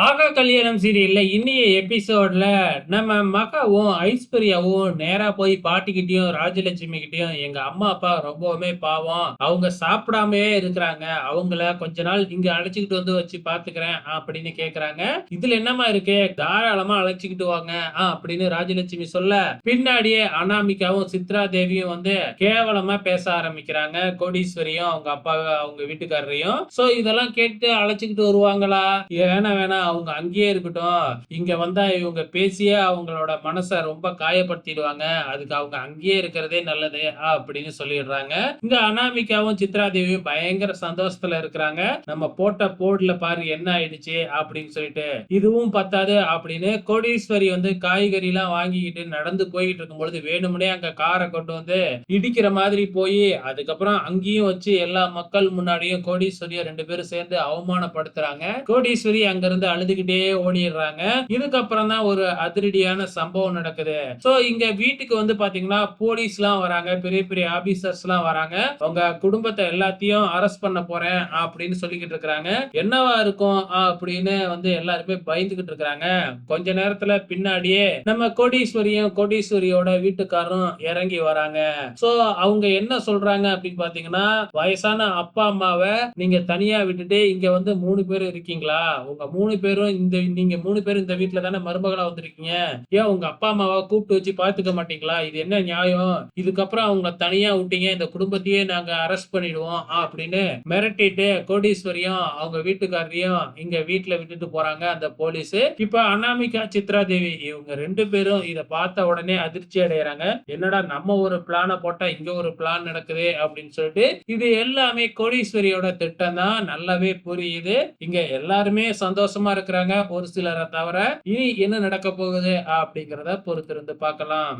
ஆகா கல்யாணம் சீரியல்ல இன்னைய எபிசோட்ல நம்ம மகாவும், ஐஸ்வர்யாவும் நேரா போய் பாட்டிகிட்டயும், ராஜலட்சுமி கிட்டயும் எங்க அம்மா, அப்பா ரொம்பவுமே பாவம். அவங்க சாப்பிடாமயே இருக்கிறாங்க. அவங்கள கொஞ்ச நாள் இங்க அழைச்சுக்கிட்டு வந்து வச்சு பார்த்துக்கிறேன் அப்படின்னு கேட்கறாங்க. இதுல என்னம்மா இருக்கு? தாராளமா அழைச்சுக்கிட்டு வாங்க அப்படின்னு ராஜலட்சுமி சொல்ல, பின்னாடியே அனாமிகாவும், சித்ரா தேவியும் வந்து கேவலமா பேச ஆரம்பிக்கிறாங்க. கோடீஸ்வரியும், அவங்க அப்பா, அவங்க வீட்டுக்காரரையும். சோ இதெல்லாம் கேட்டு அழைச்சுக்கிட்டு வருவாங்களா? வேணாம் வேணாம் அவங்க அங்கேயே இருக்கட்டும். இங்க வந்தா இவங்க பேசியே அவங்களோட மனச ரொம்ப காயப்படுத்திடுவாங்க. அதுக்கு அவங்க அங்கேயே இருக்கிறதே நல்லது அப்படின்னு சொல்லிடுறாங்க. இங்க அனாமிகாவும், சித்ரா தேவியும் பயங்கர சந்தோஷத்துல இருக்கிறாங்க. நம்ம போட்ட போர்டுல பாரு என்ன ஆயிடுச்சு அப்படின்னு சொல்லிட்டு. இதுவும் பத்தாது அப்படின்னு கோடீஸ்வரி வந்து காய்கறி எல்லாம் வாங்கிக்கிட்டு நடந்து போயிட்டு இருக்கும் பொழுது வேணும்னே அங்க காரை கொண்டு வந்து இடிக்கிற மாதிரி போய் அதுக்கப்புறம் அங்கேயும் வச்சு எல்லா மக்கள் முன்னாடியும் கோடீஸ்வரியை 2 பேரும் சேர்ந்து அவமானப்படுத்துறாங்க. கோடீஸ்வரி அங்கிருந்து அழுதுகிட்டே ஓடிடுறாங்க. இதுக்கப்புறம் தான் ஒரு அதிரடியான சம்பவம் நடக்குது. சோ இங்க வீட்டுக்கு வந்து பாத்தீங்கன்னா போலீஸ்லாம் வராங்க. பெரிய பெரிய ஆபீசர்ஸ்லாம் வராங்க. உங்க குடும்பத்தை எல்லாத்தையும் அரெஸ்ட் பண்ண போறேன் அப்படின்னு சொல்லிக்கிட்டு இருக்காங்க. என்னவா இருக்கும் அப்படின்னு வந்து எல்லாருமே பயந்துகிட்டு இருக்காங்க. கொஞ்ச நேரத்துல பின்னாடியே நம்ம கோடீஸ்வரியும், கோடீஸ்வரியோட வீட்டுக்காரரும் இறங்கி வராங்க. சோ அவங்க என்ன சொல்றாங்க அப்படின்னு பாத்தீங்கன்னா, வயசான அப்பா அம்மாவ நீங்க தனியா விட்டுட்டு இங்க வந்து 3 பேர் இருக்கீங்களா? உங்க 3 பேரும் நீங்க 3 பேரும் இந்த வீட்ல தானே மருமகளா வந்திருக்கீங்க. ஏன் உங்க அப்பா அம்மாவ கூப்பிட்டு வச்சு பார்த்துக்க மாட்டீங்களா? இது என்ன நியாயம்? இதுக்கப்புறம் அவங்கள தனியா விட்டீங்க. இந்த குடும்பத்தையே நாங்க அரெஸ்ட் பண்ணிடுவோம் அப்படின்னு மிரட்டிட்டு கோடீஸ்வரியும் அவங்க வீட்டுக்காரரையும் இங்க வீட்ல விட்டுட்டு போறாங்க அந்த போலீஸ். இப்ப அனாமிகா, சித்ரா தேவி இவங்க 2 பேரும் இத பார்த்த உடனே அதிர்ச்சி அடையறாங்க. என்னடா நம்ம ஒரு பிளான போட்டா இங்க ஒரு பிளான் நடக்குதே அப்படின்னு சொல்லிட்டு இது எல்லாமே கோடீஸ்வரியோட திட்டம் தான் நல்லாவே புரியுது. இங்க எல்லாருமே சந்தோஷமா இருக்கிறாங்க ஒரு சிலரை தவிர. இனி என்ன நடக்க போகுது அப்படிங்கிறத பொறுத்திருந்து பார்க்கலாம்.